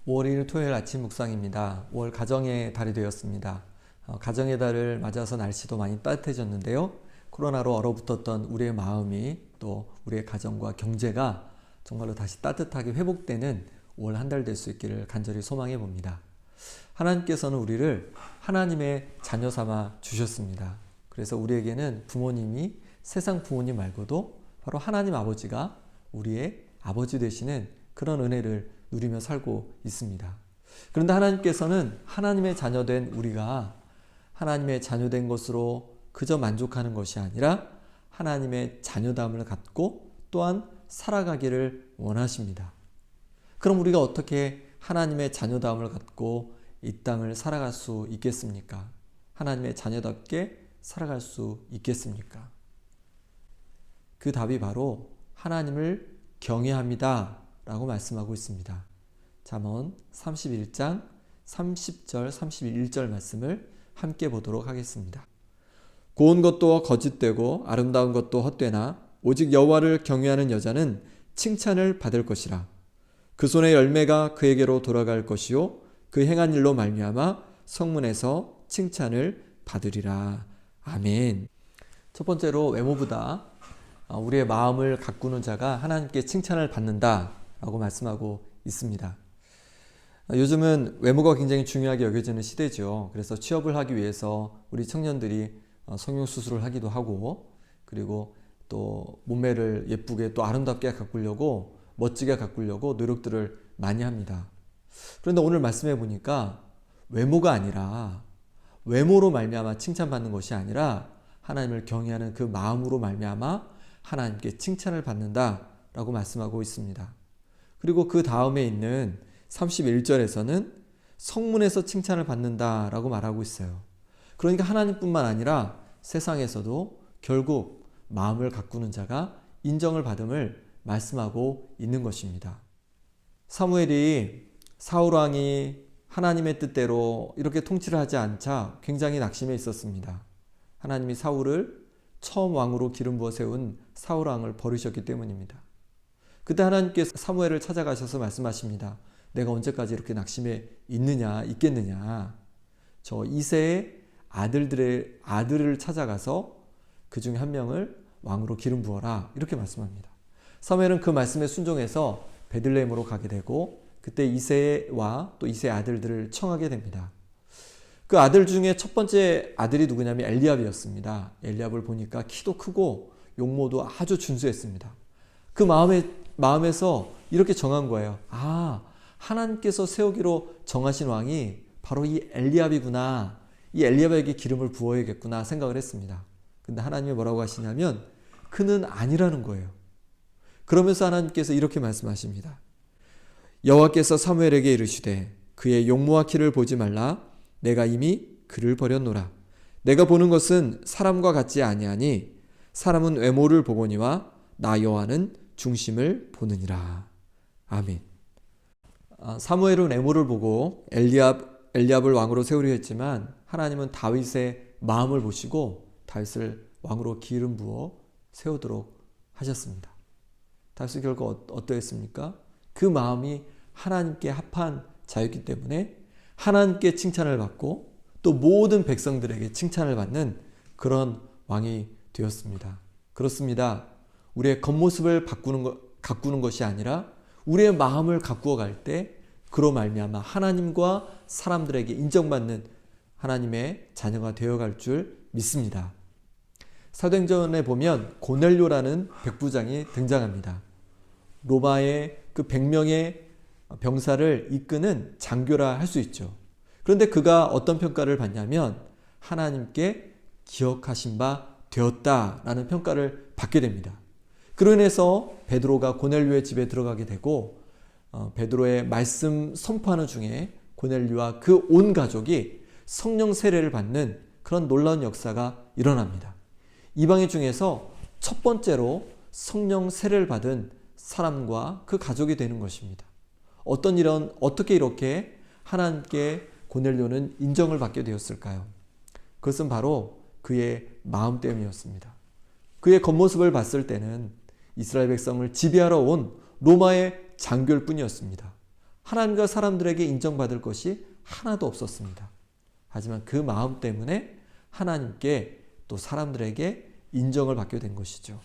5월 1일 토요일 아침 묵상입니다. 5월 가정의 달이 되었습니다. 가정의 달을 맞아서 날씨도 많이 따뜻해졌는데요. 코로나로 얼어붙었던 우리의 마음이 또 우리의 가정과 경제가 정말로 다시 따뜻하게 회복되는 5월 한 달 될 수 있기를 간절히 소망해 봅니다. 하나님께서는 우리를 하나님의 자녀 삼아 주셨습니다. 그래서 우리에게는 부모님이 세상 부모님 말고도 바로 하나님 아버지가 우리의 아버지 되시는 그런 은혜를 누리며 살고 있습니다. 그런데 하나님께서는 하나님의 자녀된 우리가 하나님의 자녀된 것으로 그저 만족하는 것이 아니라 하나님의 자녀됨을 갖고 또한 살아가기를 원하십니다. 그럼 우리가 어떻게 하나님의 자녀됨을 갖고 이 땅을 살아갈 수 있겠습니까? 하나님의 자녀답게 살아갈 수 있겠습니까? 그 답이 바로 하나님을 경외합니다 라고 말씀하고 있습니다. 잠언 31장 30절 31절 말씀을 함께 보도록 하겠습니다. 고운 것도 거짓되고 아름다운 것도 헛되나 오직 여호와를 경외하는 여자는 칭찬을 받을 것이라. 그 손의 열매가 그에게로 돌아갈 것이요 그 행한 일로 말미암아 성문에서 칭찬을 받으리라. 아멘. 첫 번째로 외모보다 우리의 마음을 가꾸는 자가 하나님께 칭찬을 받는다 라고 말씀하고 있습니다. 요즘은 외모가 굉장히 중요하게 여겨지는 시대죠. 그래서 취업을 하기 위해서 우리 청년들이 성형수술을 하기도 하고, 그리고 또 몸매를 예쁘게 또 아름답게 가꾸려고, 멋지게 가꾸려고 노력들을 많이 합니다. 그런데 오늘 말씀해 보니까 외모가 아니라, 외모로 말미암아 칭찬받는 것이 아니라 하나님을 경외하는 그 마음으로 말미암아 하나님께 칭찬을 받는다 라고 말씀하고 있습니다. 그리고 그 다음에 있는 31절에서는 성문에서 칭찬을 받는다 라고 말하고 있어요. 그러니까 하나님뿐만 아니라 세상에서도 결국 마음을 가꾸는 자가 인정을 받음을 말씀하고 있는 것입니다. 사무엘이 사울왕이 하나님의 뜻대로 이렇게 통치를 하지 않자 굉장히 낙심해 있었습니다. 하나님이 사울을 처음 왕으로 기름 부어 세운 사울왕을 버리셨기 때문입니다. 그때 하나님께서 사무엘을 찾아가셔서 말씀하십니다. 내가 언제까지 이렇게 낙심해 있겠느냐. 저 이새의 아들을 찾아가서 그 중에 한 명을 왕으로 기름 부어라. 이렇게 말씀합니다. 사무엘은 그 말씀에 순종해서 베들레헴으로 가게 되고, 그때 이새와 또 이새의 아들들을 청하게 됩니다. 그 아들 중에 첫 번째 아들이 누구냐면 엘리압이었습니다. 엘리압을 보니까 키도 크고 용모도 아주 준수했습니다. 그 마음에서 이렇게 정한 거예요. 하나님께서 세우기로 정하신 왕이 바로 이 엘리압이구나. 이 엘리압에게 기름을 부어야겠구나 생각을 했습니다. 근데 하나님이 뭐라고 하시냐면 그는 아니라는 거예요. 그러면서 하나님께서 이렇게 말씀하십니다. 여호와께서 사무엘에게 이르시되 그의 용모와 키를 보지 말라. 내가 이미 그를 버렸노라. 내가 보는 것은 사람과 같지 아니하니 사람은 외모를 보거니와 나 여호와는 중심을 보느니라. 아멘. 사무엘은 외모를 보고 엘리압을 왕으로 세우려 했지만 하나님은 다윗의 마음을 보시고 다윗을 왕으로 기름 부어 세우도록 하셨습니다. 다윗이 결국 어떠했습니까? 그 마음이 하나님께 합한 자였기 때문에 하나님께 칭찬을 받고 또 모든 백성들에게 칭찬을 받는 그런 왕이 되었습니다. 그렇습니다. 우리의 겉모습을 가꾸는 것이 아니라 우리의 마음을 가꾸어 갈 때 그로 말미암아 하나님과 사람들에게 인정받는 하나님의 자녀가 되어갈 줄 믿습니다. 사도행전에 보면 고넬료라는 백부장이 등장합니다. 로마의 그 100명의 병사를 이끄는 장교라 할 수 있죠. 그런데 그가 어떤 평가를 받냐면 하나님께 기억하신 바 되었다라는 평가를 받게 됩니다. 그로 인해서 베드로가 고넬료의 집에 들어가게 되고 베드로의 말씀 선포하는 중에 고넬료와 그 온 가족이 성령 세례를 받는 그런 놀라운 역사가 일어납니다. 이방인 중에서 첫 번째로 성령 세례를 받은 사람과 그 가족이 되는 것입니다. 어떻게 이렇게 하나님께 고넬료는 인정을 받게 되었을까요? 그것은 바로 그의 마음 때문이었습니다. 그의 겉모습을 봤을 때는 이스라엘 백성을 지배하러 온 로마의 장교일 뿐이었습니다. 하나님과 사람들에게 인정받을 것이 하나도 없었습니다. 하지만 그 마음 때문에 하나님께 또 사람들에게 인정을 받게 된 것이죠.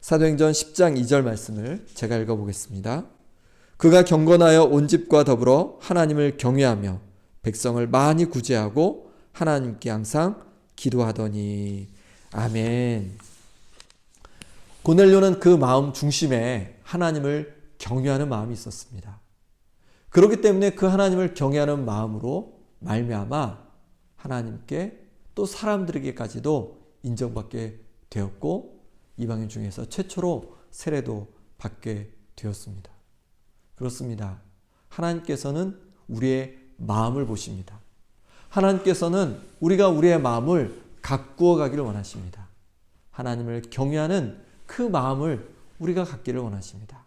사도행전 10장 2절 말씀을 제가 읽어보겠습니다. 그가 경건하여 온 집과 더불어 하나님을 경외하며 백성을 많이 구제하고 하나님께 항상 기도하더니. 아멘. 고넬료는 그 마음 중심에 하나님을 경외하는 마음이 있었습니다. 그렇기 때문에 그 하나님을 경외하는 마음으로 말미암아 하나님께 또 사람들에게까지도 인정받게 되었고 이방인 중에서 최초로 세례도 받게 되었습니다. 그렇습니다. 하나님께서는 우리의 마음을 보십니다. 하나님께서는 우리가 우리의 마음을 가꾸어 가기를 원하십니다. 하나님을 경외하는 그 마음을 우리가 갖기를 원하십니다.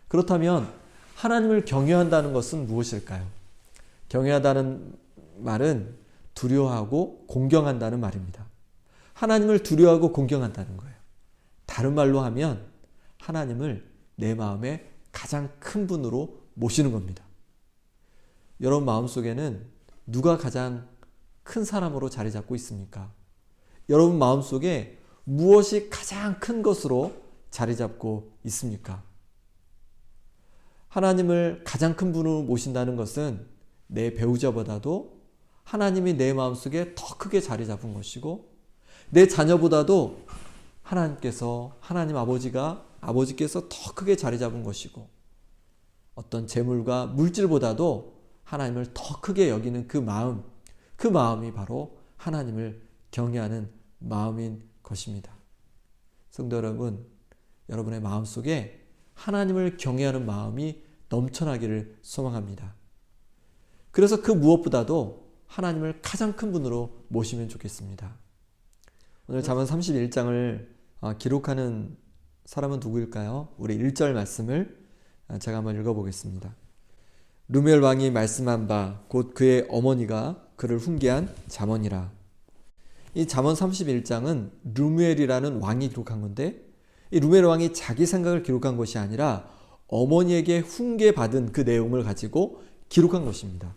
그렇다면 하나님을 경외한다는 것은 무엇일까요? 경외하다는 말은 두려워하고 공경한다는 말입니다. 하나님을 두려워하고 공경한다는 거예요. 다른 말로 하면 하나님을 내 마음의 가장 큰 분으로 모시는 겁니다. 여러분 마음속에는 누가 가장 큰 사람으로 자리 잡고 있습니까? 여러분 마음속에 무엇이 가장 큰 것으로 자리 잡고 있습니까? 하나님을 가장 큰 분으로 모신다는 것은 내 배우자보다도 하나님이 내 마음속에 더 크게 자리 잡은 것이고 내 자녀보다도 하나님 아버지께서 더 크게 자리 잡은 것이고 어떤 재물과 물질보다도 하나님을 더 크게 여기는 그 마음이 바로 하나님을 경외하는 마음인 것입니다. 성도 여러분, 여러분의 마음속에 하나님을 경외하는 마음이 넘쳐나기를 소망합니다. 그래서 그 무엇보다도 하나님을 가장 큰 분으로 모시면 좋겠습니다. 오늘 잠언 31장을 기록하는 사람은 누구일까요? 우리 1절 말씀을 제가 한번 읽어보겠습니다. 르무엘 왕이 말씀한 바 곧 그의 어머니가 그를 훈계한 잠언이라. 이 잠언 31장은 르무엘이라는 왕이 기록한 건데 이 르무엘 왕이 자기 생각을 기록한 것이 아니라 어머니에게 훈계받은 그 내용을 가지고 기록한 것입니다.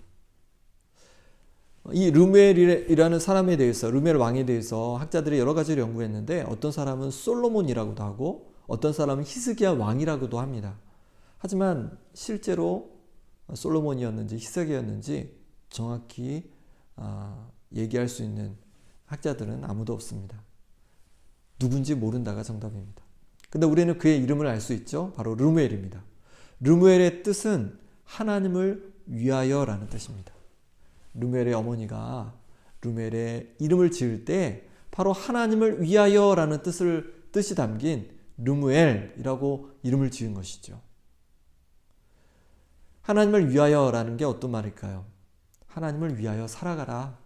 이 르무엘이라는 사람에 대해서, 르무엘 왕에 대해서 학자들이 여러 가지를 연구했는데 어떤 사람은 솔로몬이라고도 하고 어떤 사람은 히스기야 왕이라고도 합니다. 하지만 실제로 솔로몬이었는지 히스기야였는지 정확히 얘기할 수 있는 학자들은 아무도 없습니다. 누군지 모른다가 정답입니다. 근데 우리는 그의 이름을 알 수 있죠. 바로 르무엘입니다. 르무엘의 뜻은 하나님을 위하여라는 뜻입니다. 르무엘의 어머니가 르무엘의 이름을 지을 때 바로 하나님을 위하여라는 뜻이 담긴 르무엘이라고 이름을 지은 것이죠. 하나님을 위하여라는 게 어떤 말일까요? 하나님을 위하여 살아가라.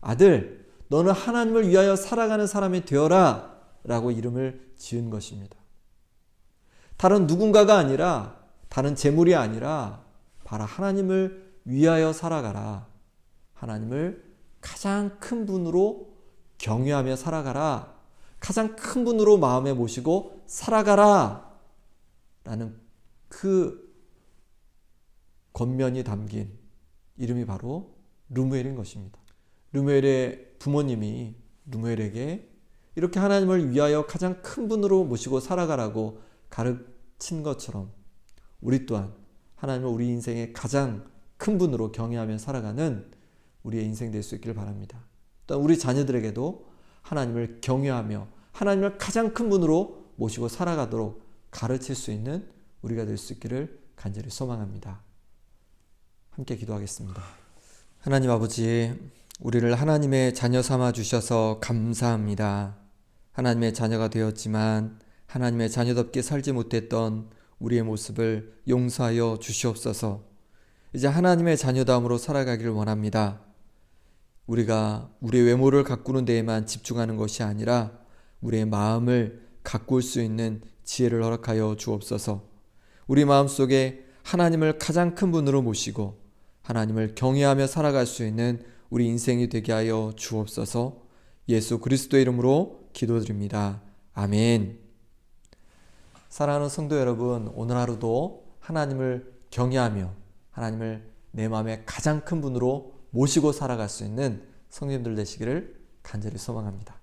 아들, 너는 하나님을 위하여 살아가는 사람이 되어라 라고 이름을 지은 것입니다. 다른 누군가가 아니라, 다른 재물이 아니라 바로 하나님을 위하여 살아가라. 하나님을 가장 큰 분으로 경외하며 살아가라. 가장 큰 분으로 마음에 모시고 살아가라 라는 그 권면이 담긴 이름이 바로 르무엘인 것입니다. 르무엘의 부모님이 르무엘에게 이렇게 하나님을 위하여 가장 큰 분으로 모시고 살아가라고 가르친 것처럼 우리 또한 하나님을 우리 인생의 가장 큰 분으로 경외하며 살아가는 우리의 인생 될 수 있기를 바랍니다. 또한 우리 자녀들에게도 하나님을 경외하며 하나님을 가장 큰 분으로 모시고 살아가도록 가르칠 수 있는 우리가 될 수 있기를 간절히 소망합니다. 함께 기도하겠습니다. 하나님 아버지, 우리를 하나님의 자녀 삼아 주셔서 감사합니다. 하나님의 자녀가 되었지만 하나님의 자녀답게 살지 못했던 우리의 모습을 용서하여 주시옵소서. 이제 하나님의 자녀다움으로 살아가기를 원합니다. 우리가 우리의 외모를 가꾸는 데에만 집중하는 것이 아니라 우리의 마음을 가꿀 수 있는 지혜를 허락하여 주옵소서. 우리 마음속에 하나님을 가장 큰 분으로 모시고 하나님을 경외하며 살아갈 수 있는 우리 인생이 되게 하여 주옵소서. 예수 그리스도의 이름으로 기도드립니다. 아멘. 사랑하는 성도 여러분, 오늘 하루도 하나님을 경외하며 하나님을 내 마음의 가장 큰 분으로 모시고 살아갈 수 있는 성도님들 되시기를 간절히 소망합니다.